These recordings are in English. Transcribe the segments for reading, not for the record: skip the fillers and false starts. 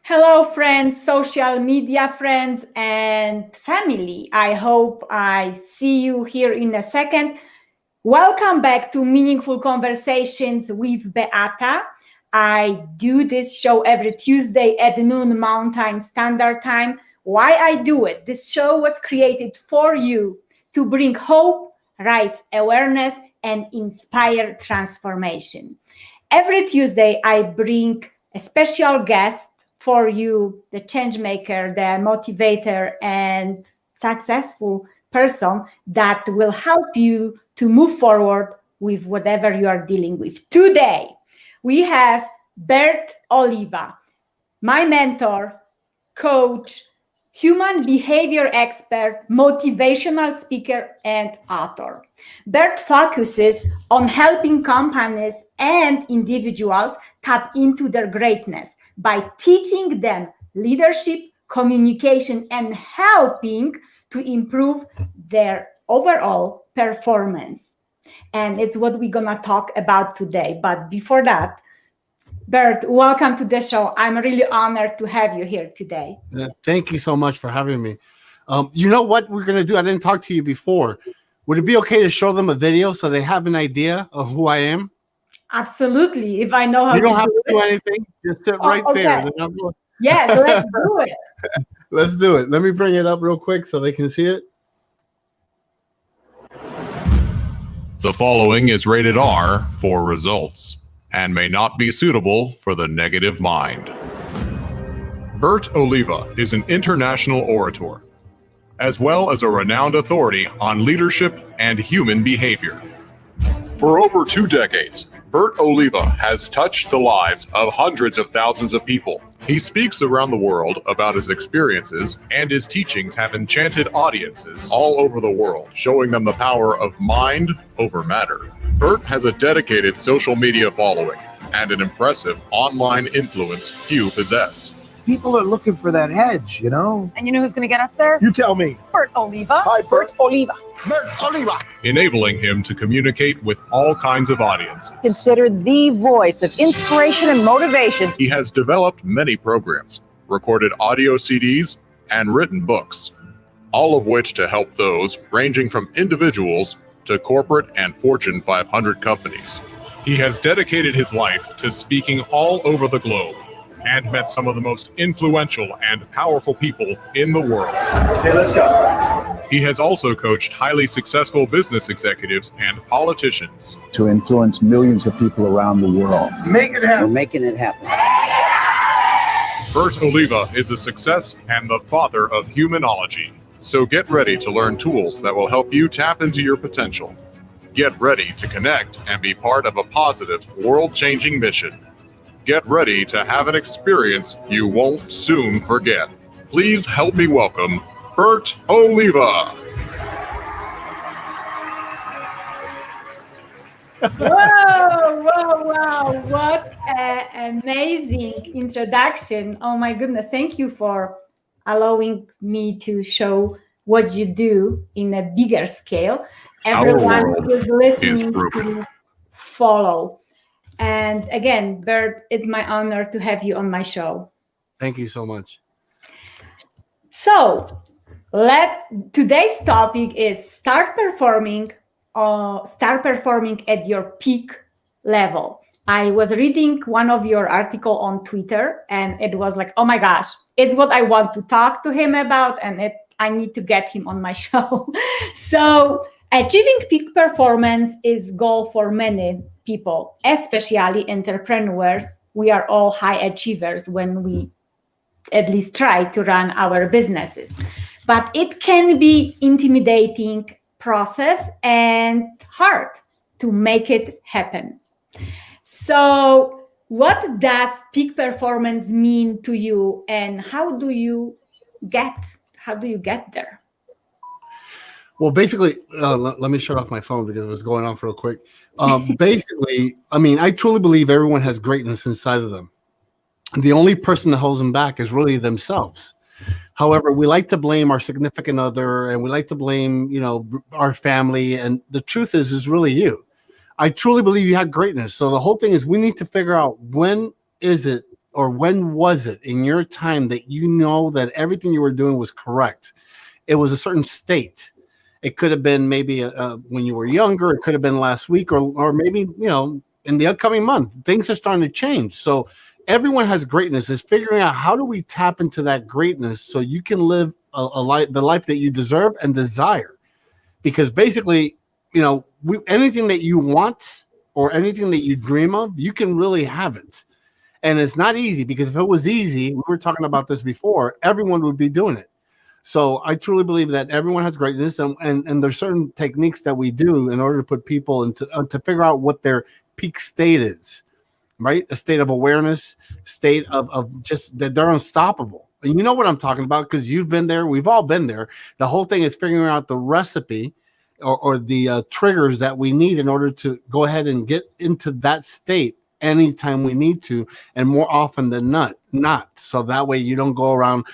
Hello, friends, social media friends, and family. I hope I see you here in a second. Welcome back to Meaningful Conversations with Beata. I do this show every Tuesday at noon Mountain Standard Time. Why I do it? This show was created for you to bring hope, raise awareness, and inspire transformation. Every Tuesday, I bring a special guest for you, the change maker, the motivator, and successful person that will help you to move forward with whatever you are dealing with. Today, we have Bert Oliva, my mentor, coach, human behavior expert, motivational speaker, and author. Bert focuses on helping companies and individuals tap into their greatness by teaching them leadership, communication, and helping to improve their overall performance. And it's what we're gonna talk about today. But before that, Bert, welcome to the show. I'm really honored to have you here today. Thank you so much for having me. You know what we're going to do? I didn't talk to you before. Would it be okay to show them a video so they have an idea of who I am? Absolutely. If I know how to do it. You don't have to do anything. Just sit right there. Yes, let's do it. Let's do it. Let me bring it up real quick so they can see it. The following is rated R for results and may not be suitable for the negative mind. Bert Oliva is an international orator, as well as a renowned authority on leadership and human behavior. For over 2 decades, Bert Oliva has touched the lives of hundreds of thousands of people. He speaks around the world about his experiences, and his teachings have enchanted audiences all over the world, showing them the power of mind over matter. Bert has a dedicated social media following and an impressive online influence few possess. People are looking for that edge, you know? And you know who's going to get us there? You tell me. Bert Oliva. Hi, Bert Oliva. Bert Oliva. Enabling him to communicate with all kinds of audiences. Considered the voice of inspiration and motivation. He has developed many programs, recorded audio CDs, and written books, all of which to help those ranging from individuals to corporate and Fortune 500 companies. He has dedicated his life to speaking all over the globe and met some of the most influential and powerful people in the world. Okay, let's go. He has also coached highly successful business executives and politicians. To influence millions of people around the world. Make it happen. We're making it happen. Bert Oliva is a success and the father of humanology. So get ready to learn tools that will help you tap into your potential. Get ready to connect and be part of a positive, world-changing mission. Get ready to have an experience you won't soon forget. Please help me welcome Bert Oliva. Whoa. What an amazing introduction. Oh my goodness. Thank you for allowing me to show what you do in a bigger scale. Everyone who is listening to follow. And again, Bert, it's my honor to have you on my show. Thank you so much. So today's topic is start performing at your peak level. I was reading one of your article on Twitter, and it was like, oh my gosh, it's what I want to talk to him about, and I need to get him on my show. So achieving peak performance is goal for many people, especially entrepreneurs. We are all high achievers when we at least try to run our businesses. But it can be intimidating process and hard to make it happen. So what does peak performance mean to you, and how do you get there? Well, basically, let me shut off my phone because it was going off real quick. Basically, I mean, I truly believe everyone has greatness inside of them. The only person that holds them back is really themselves. However, we like to blame our significant other, and we like to blame, our family. And the truth is really you. I truly believe you have greatness. So the whole thing is we need to figure out when is it or when was it in your time that you know that everything you were doing was correct? It was a certain state. It could have been maybe when you were younger. It could have been last week, or maybe, in the upcoming month. Things are starting to change. So everyone has greatness. It's figuring out how do we tap into that greatness so you can live a life, the life that you deserve and desire. Because basically, anything that you want or anything that you dream of, you can really have it. And it's not easy, because if it was easy, we were talking about this before, everyone would be doing it. So I truly believe that everyone has greatness, and there's certain techniques that we do in order to put people into to figure out what their peak state is, right? A state of awareness, state of just that they're unstoppable. And you know what I'm talking about, because you've been there. We've all been there. The whole thing is figuring out the recipe or the triggers that we need in order to go ahead and get into that state anytime we need to, and more often than not. So that way you don't go around,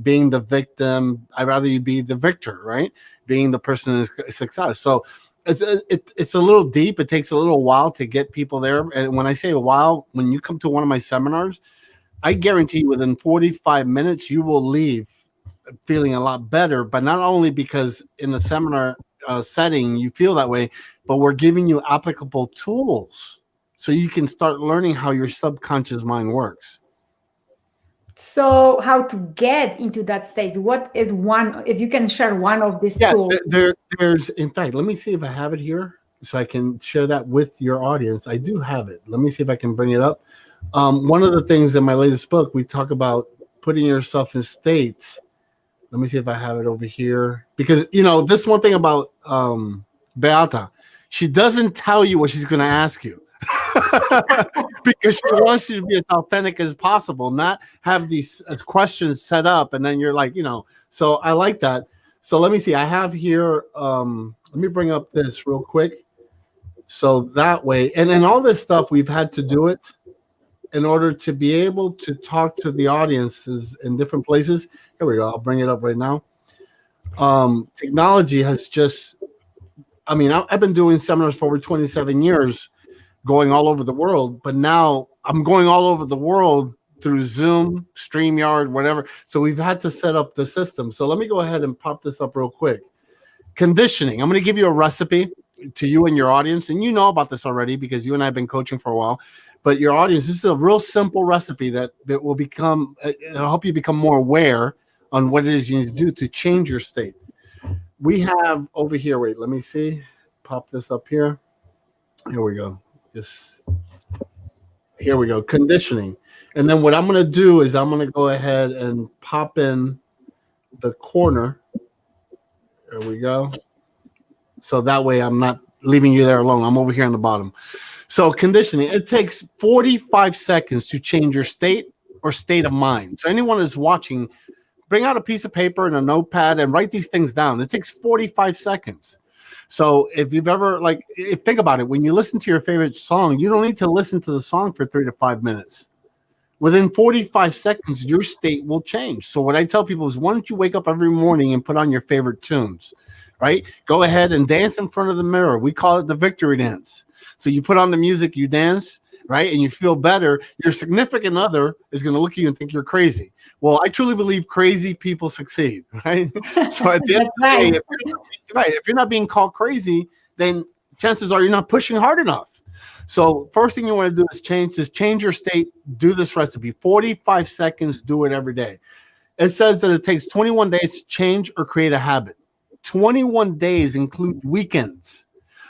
being the victim. I'd rather you be the victor, right? Being the person is success. So it's a little deep. It takes a little while to get people there. And when I say a while, when you come to one of my seminars, I guarantee you within 45 minutes, you will leave feeling a lot better. But not only because in the seminar setting, you feel that way, but we're giving you applicable tools so you can start learning how your subconscious mind works. So how to get into that state? What is one, if you can share one of these tools? There's, in fact, let me see if I have it here so I can share that with your audience. I do have it. Let me see if I can bring it up. One of the things in my latest book, we talk about putting yourself in states. Let me see if I have it over here. Because, this one thing about Beata, she doesn't tell you what she's going to ask you. Because she wants you to be as authentic as possible, not have these questions set up and then you're like, so I like that. So let me see, I have here, let me bring up this real quick. So that way, and then all this stuff, we've had to do it in order to be able to talk to the audiences in different places. Here we go, I'll bring it up right now. Technology has just, I've been doing seminars for over 27 years, going all over the world, but now I'm going all over the world through Zoom, StreamYard, whatever. So we've had to set up the system. So let me go ahead and pop this up real quick. Conditioning. I'm going to give you a recipe to you and your audience. And you know about this already because you and I have been coaching for a while. But your audience, this is a real simple recipe that will it'll help you become more aware on what it is you need to do to change your state. We have over here, wait, let me see. Pop this up here. Here we go. Here we go, conditioning. And then what I'm going to do is I'm going to go ahead and pop in the corner. There we go. So that way I'm not leaving you there alone. I'm over here on the bottom. So conditioning, it takes 45 seconds to change your state or state of mind. So anyone who's watching, bring out a piece of paper and a notepad and write these things down. It takes 45 seconds. So if you've ever, think about it, when you listen to your favorite song, you don't need to listen to the song for 3 to 5 minutes. Within 45 seconds, your state will change. So what I tell people is, why don't you wake up every morning and put on your favorite tunes, right? Go ahead and dance in front of the mirror. We call it the victory dance. So you put on the music, you dance, right? And you feel better. Your significant other is going to look at you and think you're crazy. Well, I truly believe crazy people succeed, right? So at the end of the day, if you're not being called crazy, then chances are you're not pushing hard enough. So first thing you want to do is change your state. Do this recipe, 45 seconds, do it every day. It says that it takes 21 days to change or create a habit. 21 days include weekends.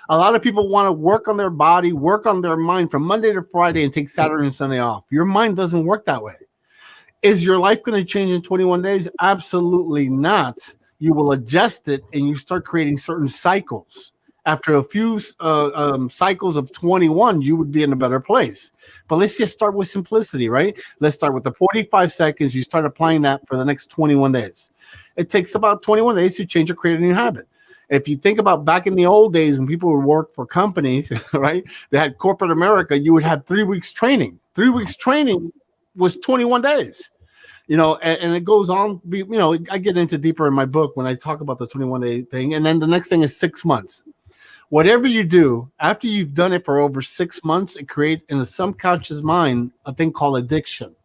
A lot of people want to work on their body, work on their mind from Monday to Friday and take Saturday and Sunday off. Your mind doesn't work that way. Is your life going to change in 21 days? Absolutely not. You will adjust it and you start creating certain cycles. After a few cycles of 21, you would be in a better place. But let's just start with simplicity, right? Let's start with the 45 seconds. You start applying that for the next 21 days. It takes about 21 days to change or create a new habit. If you think about back in the old days when people would work for companies, right? They had corporate America, you would have 3 weeks training. 3 weeks training was 21 days. And it goes on. I get into deeper in my book when I talk about the 21-day thing. And then the next thing is 6 months. Whatever you do, after you've done it for over 6 months, it creates in the subconscious mind a thing called addiction.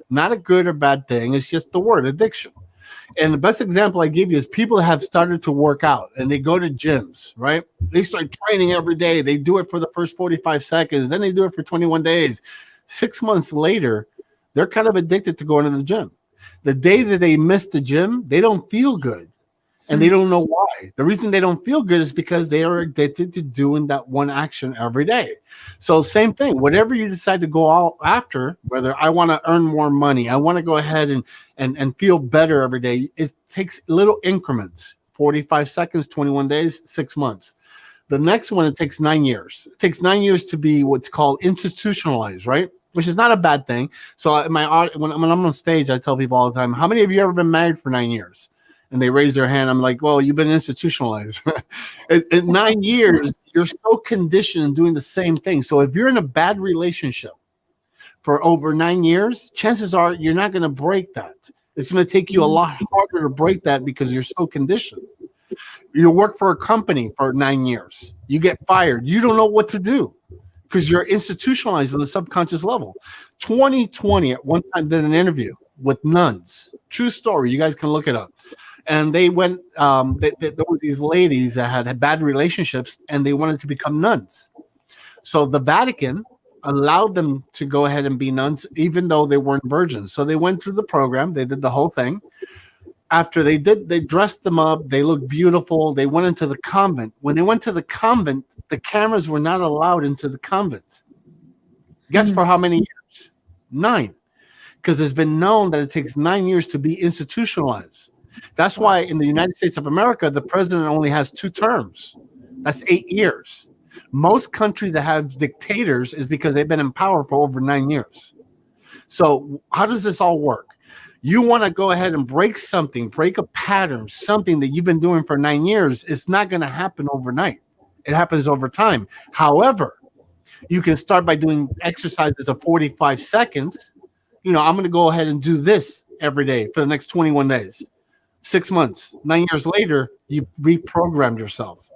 Not a good or bad thing. It's just the word addiction. And the best example I give you is people have started to work out and they go to gyms, right? They start training every day. They do it for the first 45 seconds. Then they do it for 21 days. 6 months later, they're kind of addicted to going to the gym. The day that they miss the gym, they don't feel good. And they don't know why. The reason they don't feel good is because they are addicted to doing that one action every day. So same thing, whatever you decide to go out after, whether I want to earn more money, I want to go ahead and feel better every day, it takes little increments, 45 seconds, 21 days, 6 months. The next one, it takes 9 years. It takes 9 years to be what's called institutionalized, right? Which is not a bad thing. So when I'm on stage, I tell people all the time, how many of you ever been married for 9 years? And they raise their hand. I'm like, well, you've been institutionalized. In 9 years, you're so conditioned doing the same thing. So if you're in a bad relationship for over 9 years, chances are you're not going to break that. It's going to take you a lot harder to break that because you're so conditioned. You work for a company for 9 years. You get fired. You don't know what to do because you're institutionalized on the subconscious level. 2020, at one time, did an interview with nuns. True story. You guys can look it up. And they went, there were these ladies that had bad relationships and they wanted to become nuns. So the Vatican allowed them to go ahead and be nuns, even though they weren't virgins. So they went through the program. They did the whole thing. After they dressed them up. They looked beautiful. They went into the convent. When they went to the convent, the cameras were not allowed into the convent. Guess for how many years? 9. Because it's been known that it takes 9 years to be institutionalized. That's why in the United States of America, the president only has 2 terms. That's 8 years. Most countries that have dictators is because they've been in power for over 9 years. So how does this all work? You want to go ahead and break something, break a pattern, something that you've been doing for 9 years. It's not going to happen overnight. It happens over time. However, you can start by doing exercises of 45 seconds. I'm going to go ahead and do this every day for the next 21 days. 6 months, 9 years later, you've reprogrammed yourself.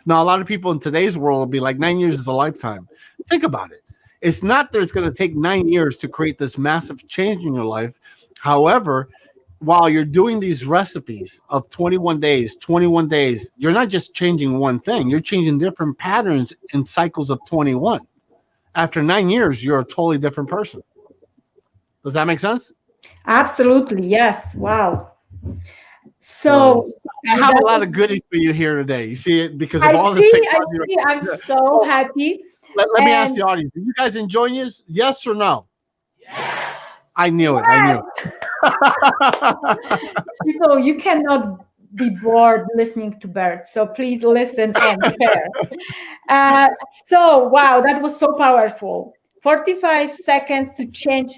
Now, a lot of people in today's world will be like, 9 years is a lifetime. Think about it. It's not that it's going to take 9 years to create this massive change in your life. However, while you're doing these recipes of 21 days, you're not just changing one thing. You're changing different patterns in cycles of 21. After 9 years, you're a totally different person. Does that make sense? Absolutely. Yes. Wow. So I have a lot of goodies for you here today. You see it because of all the technology. I'm so happy. Let me ask the audience: are you guys enjoying this? Yes or no? Yes. I knew it. People, you cannot be bored listening to Bert. So please listen and share. So wow, that was so powerful. 45 seconds to change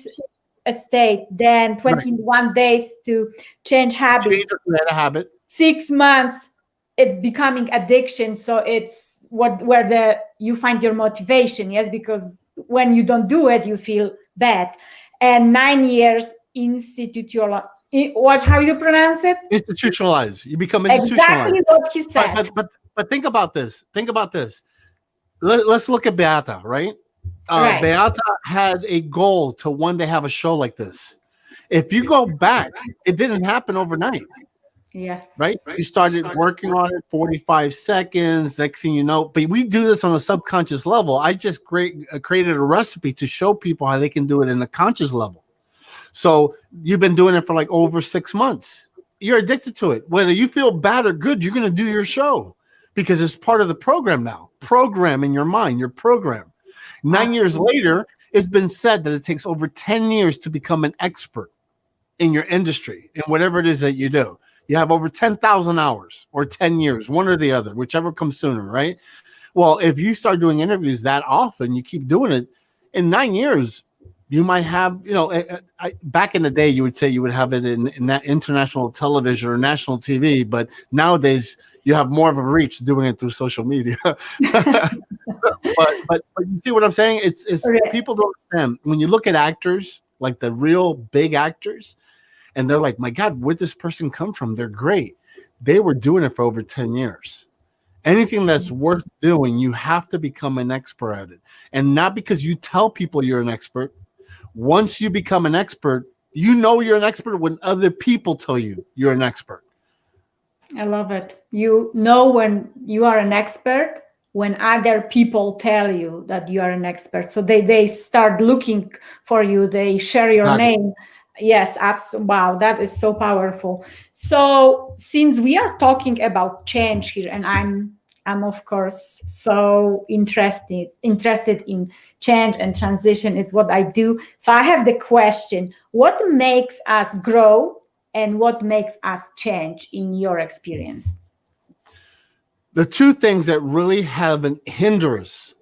a state, then 21 days to change habit. Change a habit. 6 months, it's becoming addiction. So it's where you find your motivation. Yes, because when you don't do it, you feel bad. And 9 years how you pronounce it? Institutionalized. You become institutionalized. Exactly what he said. But think about this. Let's look at Beata, right? Beata had a goal to one day have a show like this. If you go back, it didn't happen overnight. Yes. Right? You started working on it 45 seconds. Next thing you know, but we do this on a subconscious level. I just created a recipe to show people how they can do it in a conscious level. So you've been doing it for like over 6 months. You're addicted to it. Whether you feel bad or good, you're going to do your show because it's part of the program now. Program in your mind, your program. 9 years later, it's been said that it takes over 10 years to become an expert in your industry, in whatever it is that you do. You have over 10,000 hours or 10 years, one or the other, whichever comes sooner, right? Well, if you start doing interviews that often, you keep doing it, in 9 years, you might have, back in the day, you would say you would have it in that international television or national TV, but nowadays you have more of a reach doing it through social media. but you see what I'm saying? It's people don't understand. When you look at actors, like the real big actors, and they're like, my God, where'd this person come from? They're great. They were doing it for over 10 years. Anything that's worth doing, you have to become an expert at it. And not because you tell people you're an expert. Once you become an expert, you know you're an expert when other people tell you you're an expert. I love it. You know when you are an expert when other people tell you that you are an expert. So they start looking for you. They share your name. Yes, absolutely. Wow, that is so powerful. So since we are talking about change here, and I'm of course so interested in change and transition, is what I do. So I have the question: what makes us grow and what makes us change in your experience? The two things that really have an hindrance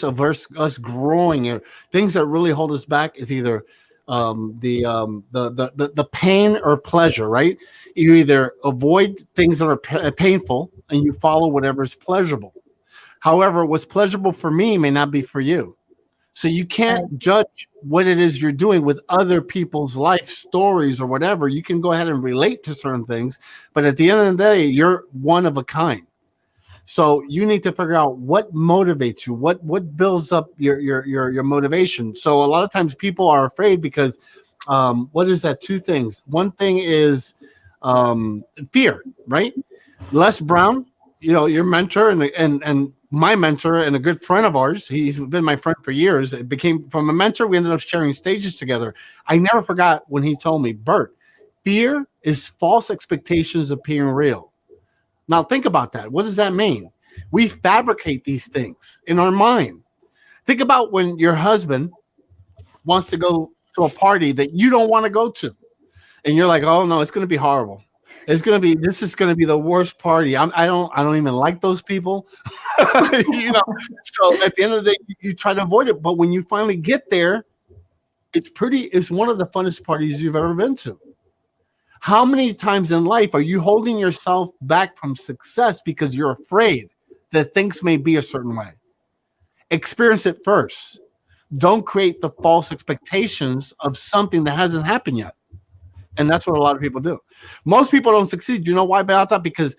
of us growing, or things that really hold us back, is either the pain or pleasure, right? You either avoid things that are painful and you follow whatever is pleasurable. However, what's pleasurable for me may not be for you. So you can't judge what it is you're doing with other people's life stories or whatever. You can go ahead and relate to certain things, but at the end of the day, you're one of a kind. So you need to figure out what motivates you, what builds up your motivation. So a lot of times people are afraid because what is that? Two things. One thing is fear, right? Les Brown, your mentor and my mentor and a good friend of ours. He's been my friend for years. It became from a mentor. We ended up sharing stages together. I never forgot when he told me, Bert, fear is false expectations appearing real. Now think about that. What does that mean? We fabricate these things in our mind. Think about when your husband wants to go to a party that you don't want to go to. And you're like, oh no, it's going to be horrible. This is going to be the worst party. I don't even like those people. So at the end of the day, you try to avoid it. But when you finally get there, it's one of the funnest parties you've ever been to. How many times in life are you holding yourself back from success because you're afraid that things may be a certain way? Experience it first. Don't create the false expectations of something that hasn't happened yet. And that's what a lot of people do. Most people don't succeed. You know why, Beata? Because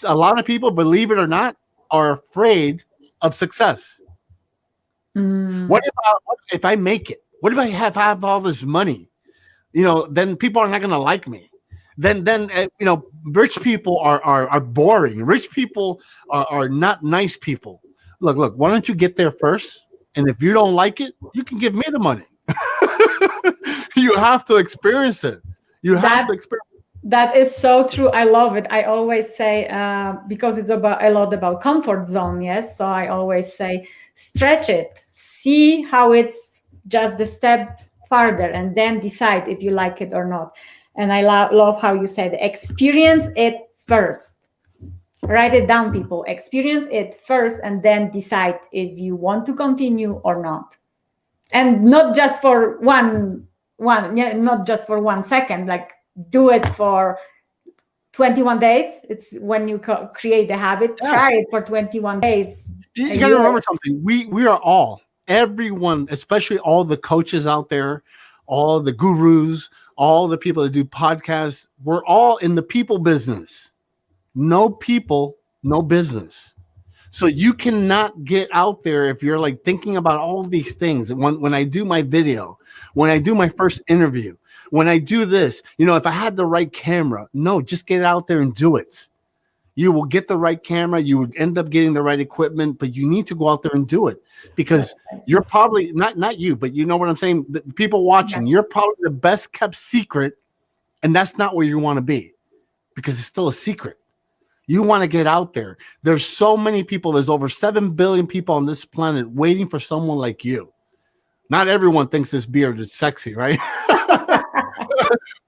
a lot of people, believe it or not, are afraid of success. What if I make it? What if I have all this money? Then people are not going to like me. Then rich people are boring. Rich people are not nice people. Look, why don't you get there first? And if you don't like it, you can give me the money. You have to experience it. You have to experience it. That is so true. I love it. I always say, because it's a lot about comfort zone, yes? So I always say, stretch it. See how it's just the step farther and then decide if you like it or not. And I love how you said, experience it first. Write it down, people. Experience it first and then decide if you want to continue or not. And not just for not just for 1 second, like do it for 21 days. It's when you create the habit, try it for 21 days. You got to remember something. We are all, everyone, especially all the coaches out there, all the gurus, all the people that do podcasts, we're all in the people business. No people, no business. So you cannot get out there if you're like thinking about all these things. When I do my video, when I do my first interview, when I do this, if I had the right camera, no, just get out there and do it. You will get the right camera. You would end up getting the right equipment, but you need to go out there and do it because you're probably not you, but you know what I'm saying? The people watching, you're probably the best kept secret. And that's not where you want to be because it's still a secret. You want to get out there. There's so many people. There's over 7 billion people on this planet waiting for someone like you. Not everyone thinks this beard is sexy, right?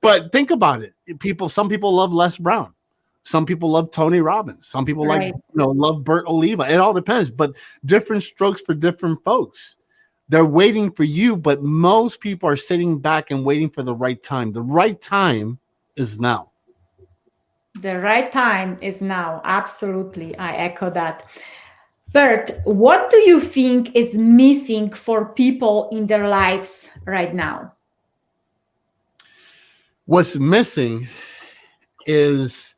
But think about it. Some people love Les Brown. Some people love Tony Robbins. Some people love Bert Oliva. It all depends, but different strokes for different folks. They're waiting for you, but most people are sitting back and waiting for the right time. The right time is now. The right time is now. Absolutely. I echo that. Bert, what do you think is missing for people in their lives right now? What's missing is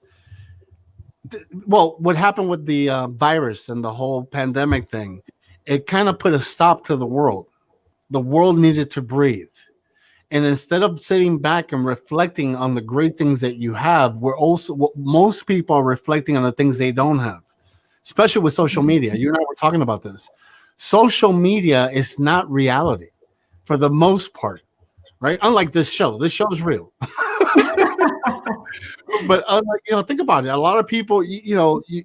well, what happened with the virus and the whole pandemic thing, it kind of put a stop to the world. The world needed to breathe. And instead of sitting back and reflecting on the great things that you have, most people are reflecting on the things they don't have, especially with social media. You and I were talking about this. Social media is not reality for the most part, right? Unlike this show. This show is real. But think about it. A lot of people, we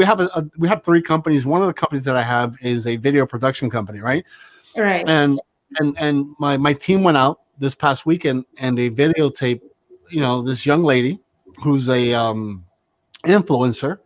have 3 companies. One of the companies that I have is a video production company, right? Right. And my team went out this past weekend and they videotaped, this young lady who's a influencer.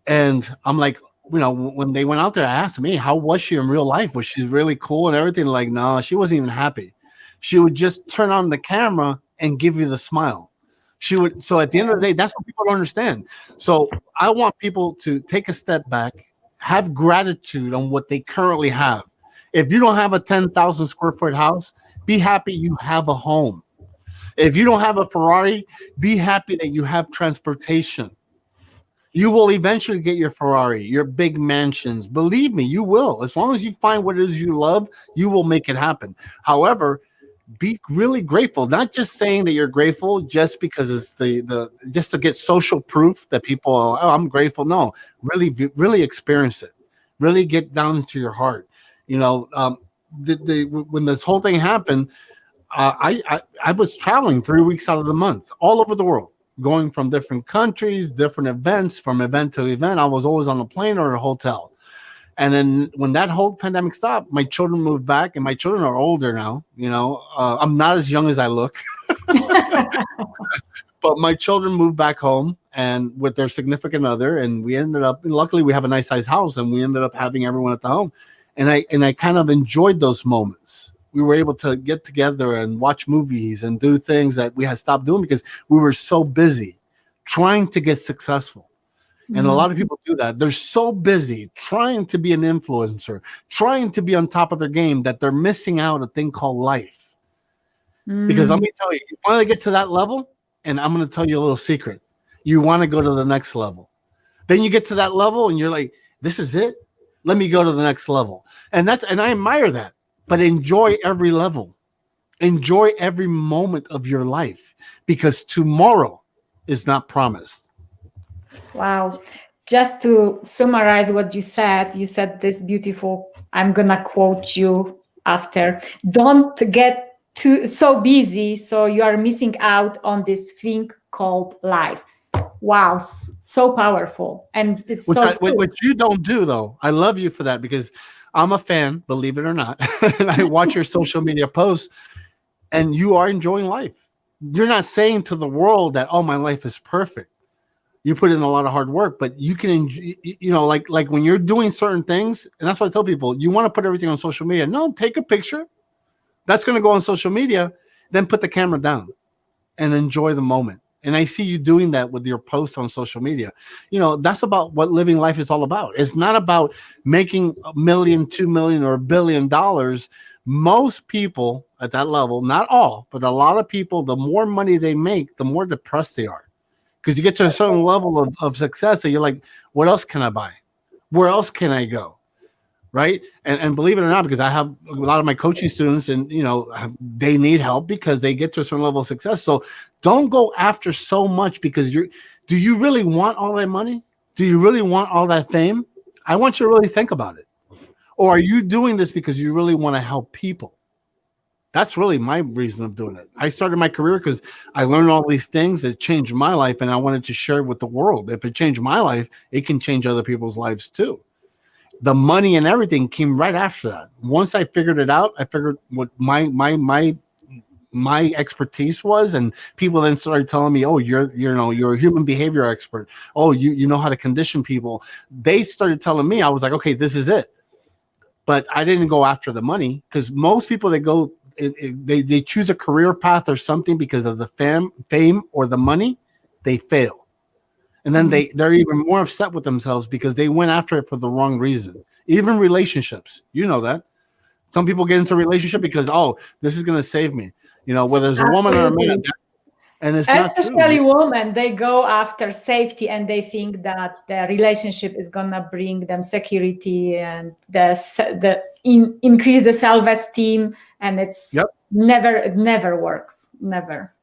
And I'm like, when they went out there, I asked me, how was she in real life? Was she really cool and everything? Like, no, she wasn't even happy. She would just turn on the camera and give you the smile. She would. So at the end of the day, that's what people don't understand. So I want people to take a step back, have gratitude on what they currently have. If you don't have a 10,000 square foot house, be happy you have a home. If you don't have a Ferrari, be happy that you have transportation. You will eventually get your Ferrari, your big mansions. Believe me, you will. As long as you find what it is you love, you will make it happen. However, be really grateful. Not just saying that you're grateful just because it's just to get social proof that people, oh, I'm grateful. No, really experience it. Really get down into your heart. When this whole thing happened, I was traveling 3 weeks out of the month, all over the world, going from different countries, different events, from event to event. I was always on a plane or a hotel. And then when that whole pandemic stopped, my children moved back, and my children are older now. I'm not as young as I look, but my children moved back home and with their significant other, and we ended up. Luckily, we have a nice sized house, and we ended up having everyone at the home. And I kind of enjoyed those moments. We were able to get together and watch movies and do things that we had stopped doing because we were so busy trying to get successful. And a lot of people do that. They're so busy trying to be an influencer, trying to be on top of their game that they're missing out a thing called life. Because let me tell you, you finally get to that level, and I'm going to tell you a little secret. You want to go to the next level. Then you get to that level, and you're like, this is it. Let me go to the next level. And I admire that. But enjoy every level. Enjoy every moment of your life, because tomorrow is not promised. Wow. Just to summarize what you said this beautiful, I'm going to quote you after. Don't get so busy so you are missing out on this thing called life. Wow, so powerful. And it's what you don't do, though, I love you for that, because I'm a fan, believe it or not. And I watch your social media posts, and you are enjoying life. You're not saying to the world that, oh, my life is perfect. You put in a lot of hard work, but you can enjoy, like when you're doing certain things. And that's what I tell people, you want to put everything on social media. No, take a picture. That's going to go on social media. Then put the camera down and enjoy the moment. And I see you doing that with your posts on social media. That's about what living life is all about. It's not about making $1 million, $2 million, or $1 billion. Most people at that level, not all, but a lot of people, the more money they make, the more depressed they are. Because you get to a certain level of success and you're like, what else can I buy? Where else can I go? Right? And believe it or not, because I have a lot of my coaching students, and they need help because they get to a certain level of success. So don't go after so much, because do you really want all that money? Do you really want all that fame? I want you to really think about it. Or are you doing this because you really want to help people? That's really my reason of doing it. I started my career because I learned all these things that changed my life, and I wanted to share it with the world. If it changed my life, it can change other people's lives too. The money and everything came right after that. Once I figured it out, I figured what my expertise was, and people then started telling me, "Oh, you're a human behavior expert. Oh, you know how to condition people." They started telling me, I was like, "Okay, this is it." But I didn't go after the money, because most people that go, they choose a career path or something because of the fame or the money, they fail. And then they're even more upset with themselves because they went after it for the wrong reason. Even relationships, that. Some people get into a relationship because, oh, this is going to save me. Whether it's a woman or a man. And it's not true. Especially women, they go after safety and they think that the relationship is gonna bring them security and increase the self-esteem, and it's it never works, never.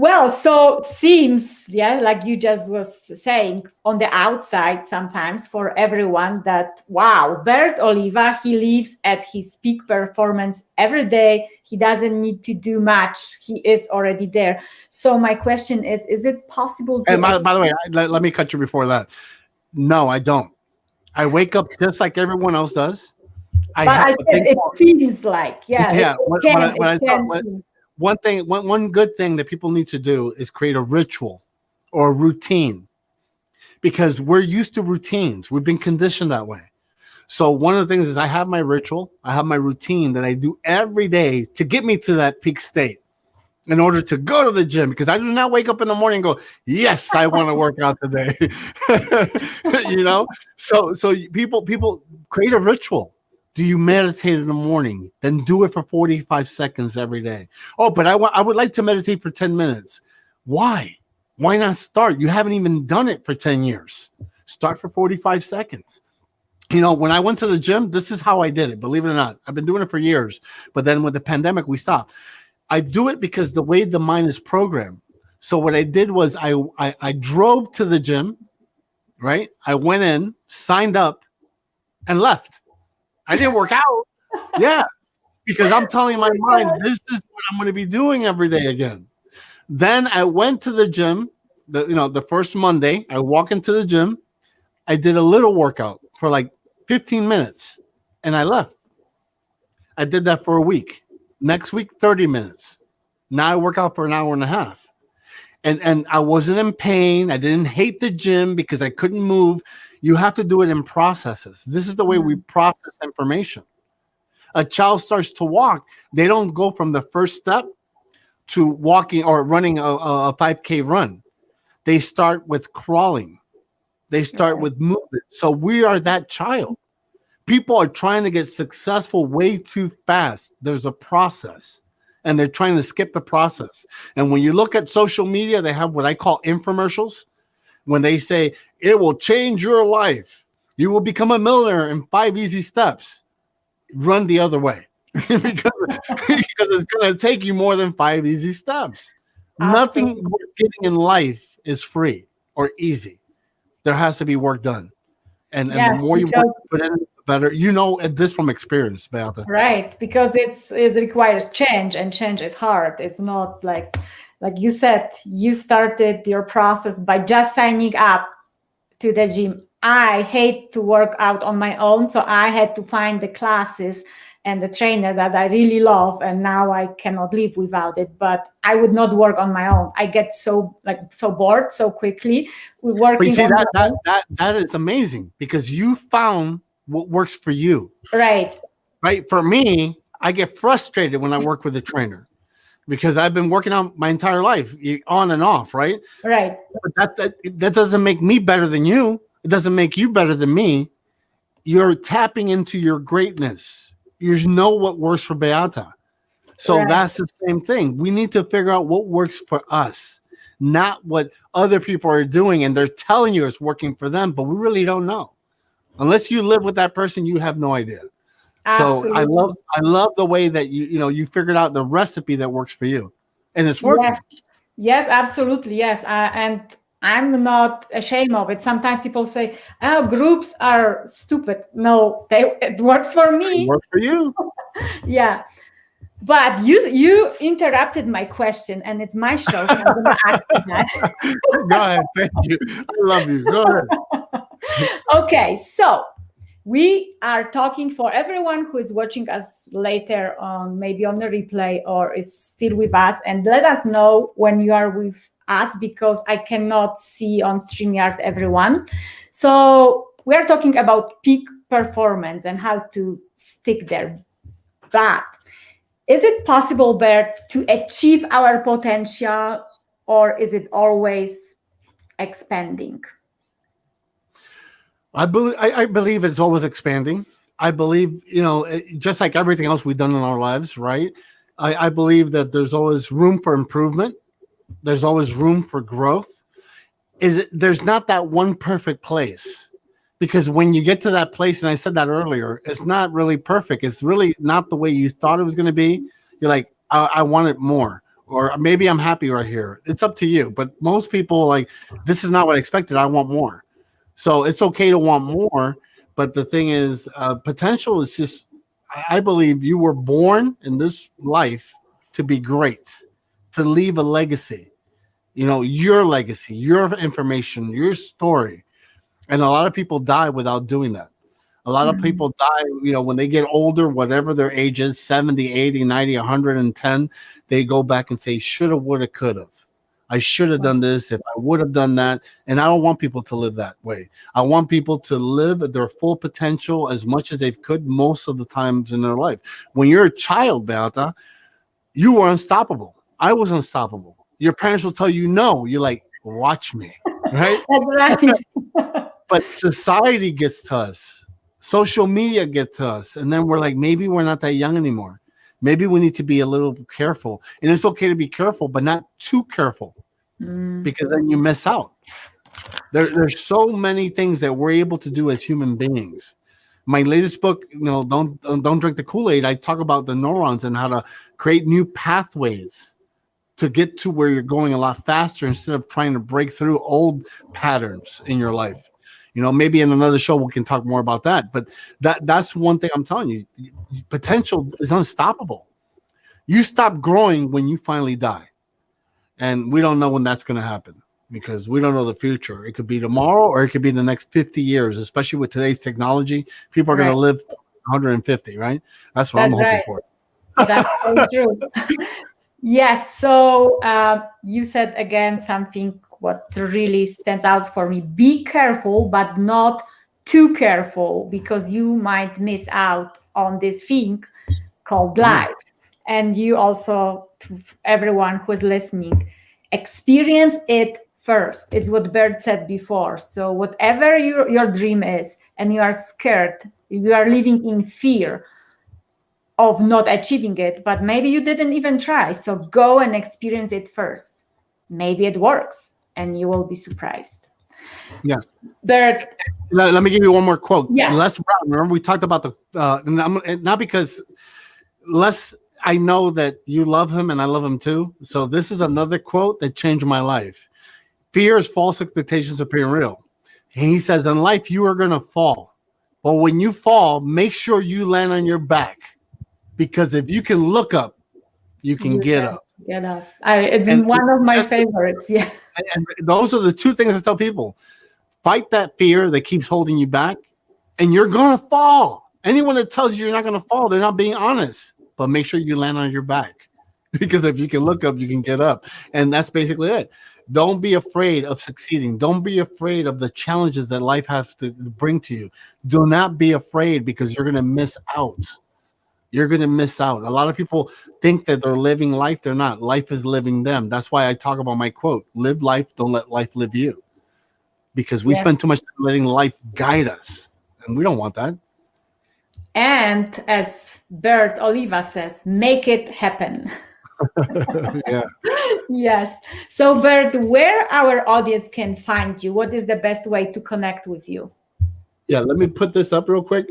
Well, so seems, like you just was saying, on the outside sometimes for everyone that, wow, Bert Oliva, he lives at his peak performance every day. He doesn't need to do much. He is already there. So my question is it possible to... And by the way, let me cut you before that. No, I don't. I wake up just like everyone else does. It seems like, One good thing that people need to do is create a ritual or a routine, because we're used to routines. We've been conditioned that way. So one of the things is I have my ritual, I have my routine that I do every day to get me to that peak state in order to go to the gym, because I do not wake up in the morning and go, yes, I want to work out today. So people create a ritual. Do you meditate in the morning? Then do it for 45 seconds every day. Oh, but I would like to meditate for 10 minutes. Why? Why not start? You haven't even done it for 10 years. Start for 45 seconds. When I went to the gym, this is how I did it. Believe it or not, I've been doing it for years. But then with the pandemic, we stopped. I do it because the way the mind is programmed. So what I did was I drove to the gym, right? I went in, signed up, and left. I didn't work out. Yeah. Because I'm telling my mind, this is what I'm going to be doing every day again. Then I went to the gym, the first Monday, I walk into the gym. I did a little workout for like 15 minutes and I left. I did that for a week. Next week, 30 minutes. Now I work out for an hour and a half. And I wasn't in pain. I didn't hate the gym because I couldn't move. You have to do it in processes. This is the way we process information. A child starts to walk. They don't go from the first step to walking or running a 5K run. They start with crawling. They start with movement. So we are that child. People are trying to get successful way too fast. There's a process, and they're trying to skip the process. And when you look at social media, they have what I call infomercials. When they say, it will change your life. You will become a millionaire in 5 easy steps. Run the other way because it's going to take you more than 5 easy steps. Absolutely. Nothing we're getting in life is free or easy. There has to be work done. And the more you put in, the better. This from experience, Beata. Right, because it requires change, and change is hard. It's not like you said, you started your process by just signing up to the gym. I hate to work out on my own, so I had to find the classes and the trainer that I really love, and now I cannot live without it. But I would not work on my own. I get so bored so quickly with working. But you see, that is amazing, because you found what works for you. Right. For me, I get frustrated when I work with a trainer, because I've been working out my entire life, on and off, right? Right. But that doesn't make me better than you. It doesn't make you better than me. You're tapping into your greatness. You know what works for Beata. So that's the same thing. We need to figure out what works for us, not what other people are doing, and they're telling you it's working for them, but we really don't know. Unless you live with that person, you have no idea. Absolutely. So I love the way that you figured out the recipe that works for you, and it's working. Yes, absolutely. Yes. And I'm not ashamed of it. Sometimes people say, "Oh, groups are stupid." No, it works for me. It works for you. Yeah. But you interrupted my question, and it's my show, so I'm going to ask you that. Go ahead. Thank you. I love you. Go ahead. Okay, so we are talking for everyone who is watching us later on, maybe on the replay, or is still with us, and let us know when you are with us, because I cannot see on StreamYard everyone. So we are talking about peak performance and how to stick there. But is it possible, Bert, to achieve our potential, or is it always expanding? I believe it's always expanding. I believe, just like everything else we've done in our lives, right? I believe that there's always room for improvement. there's always room for growth. There's not that one perfect place, because when you get to that place, and I said that earlier, it's not really perfect. It's really not the way you thought it was going to be. You're like, I want it more, or maybe I'm happy right here. It's up to you. But most people like, this is not what I expected. I want more. So it's okay to want more. But the thing is, potential is just, I believe you were born in this life to be great, to leave a legacy. Your legacy, your information, your story. And a lot of people die without doing that. A lot of people die, when they get older, whatever their age is, 70, 80, 90, 110, they go back and say, shoulda, woulda, coulda. I should have done this if I would have done that. And I don't want people to live that way. I want people to live at their full potential as much as they could most of the times in their life. When you're a child, Beata, you were unstoppable. I was unstoppable. Your parents will tell you no. You're like, watch me, right? That's right. But society gets to us. Social media gets to us. And then we're like, maybe we're not that young anymore. Maybe we need to be a little careful. And it's okay to be careful, but not too careful, because then you miss out. There's so many things that we're able to do as human beings. My latest book, don't drink the Kool-Aid. I talk about the neurons and how to create new pathways to get to where you're going a lot faster instead of trying to break through old patterns in your life. Maybe in another show we can talk more about that. But that's one thing I'm telling you. Potential is unstoppable. You stop growing when you finally die. And we don't know when that's going to happen, because we don't know the future. It could be tomorrow, or it could be the next 50 years, especially with today's technology. People are going to live 150, right? That's what I'm hoping for. That's so true. Yes. So you said again something what really stands out for me. Be careful, but not too careful, because you might miss out on this thing called life. And you also, to everyone who is listening, experience it first. It's what Bert said before. So whatever your dream is, and you are scared, you are living in fear of not achieving it, but maybe you didn't even try. So go and experience it first. Maybe it works, and you will be surprised. Yeah. Bert. Let me give you one more quote. Yeah. Les Brown. Remember we talked about not because Les, I know that you love him and I love him too. So this is another quote that changed my life. Fear is false expectations appearing real. And he says, in life, you are going to fall. But when you fall, make sure you land on your back. Because if you can look up, you can get up. Get up. It's one of my favorites. Yeah. And those are the two things I tell people. Fight that fear that keeps holding you back, and you're going to fall. Anyone that tells you you're not going to fall, they're not being honest. But make sure you land on your back. Because if you can look up, you can get up. And that's basically it. Don't be afraid of succeeding. Don't be afraid of the challenges that life has to bring to you. Do not be afraid, because you're going to miss out. You're going to miss out. A lot of people think that they're living life. They're not. Life is living them. That's why I talk about my quote, live life, don't let life live you. Because we spend too much time letting life guide us. And we don't want that. And as Bert Oliva says, make it happen. Yeah. Yes. So Bert, where our audience can find you? What is the best way to connect with you? Yeah, let me put this up real quick.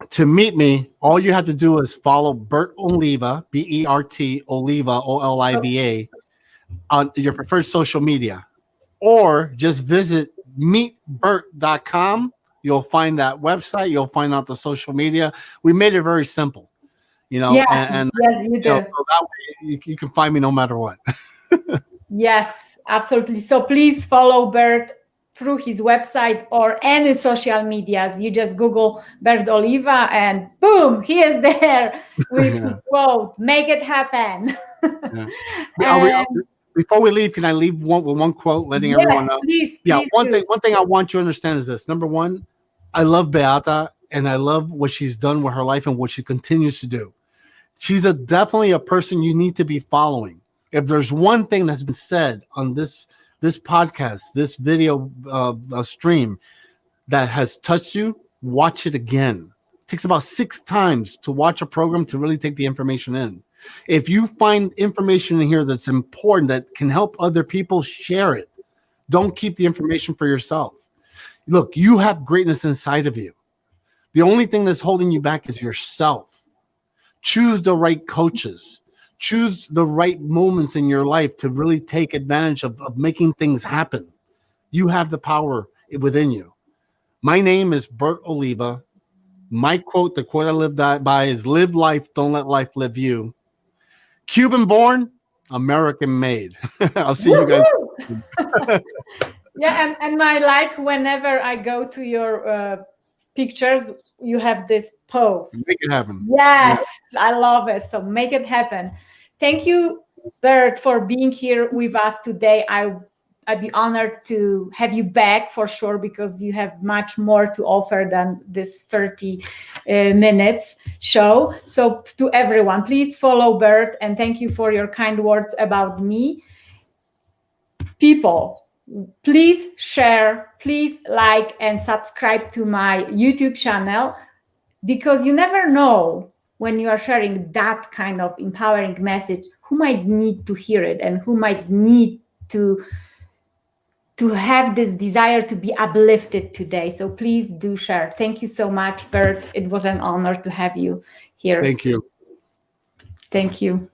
To meet me, all you have to do is follow Bert Oliva, B-E-R-T, Oliva, O-L-I-V-A, on your preferred social media. Or just visit meetbert.com. You'll find that website. You'll find out the social media. We made it very simple, Yeah, and yes, you do. so that way you can find me no matter what. Yes, absolutely. So please follow Bert through his website or any social medias. You just Google Bert Oliva and boom, he is there with his quote, make it happen. Before we leave, can I leave one quote letting everyone know? Please, one thing I want you to understand is this. Number one, I love Beata, and I love what she's done with her life and what she continues to do. She's definitely a person you need to be following. If there's one thing that's been said on this podcast, this video stream that has touched you, watch it again. takes about 6 times to watch a program to really take the information in. If you find information in here that's important, that can help other people, share it. Don't keep the information for yourself. Look, you have greatness inside of you. The only thing that's holding you back is yourself. Choose the right coaches. Choose the right moments in your life to really take advantage of making things happen. You have the power within you. My name is Bert Oliva. My quote, the quote I live by is, live life, don't let life live you. Cuban born, American made. I'll see you guys. Yeah, and I like whenever I go to your pictures, you have this pose. Make it happen. Yes, I love it. So make it happen. Thank you, Bert, for being here with us today. I'd be honored to have you back for sure, because you have much more to offer than this 30 minutes show. So to everyone, please follow Bert, and thank you for your kind words about me. People, please share, please like and subscribe to my YouTube channel, because you never know when you are sharing that kind of empowering message who might need to hear it and who might need to have this desire to be uplifted today. So please do share. Thank you so much, Bert. It was an honor to have you here. Thank you. Thank you.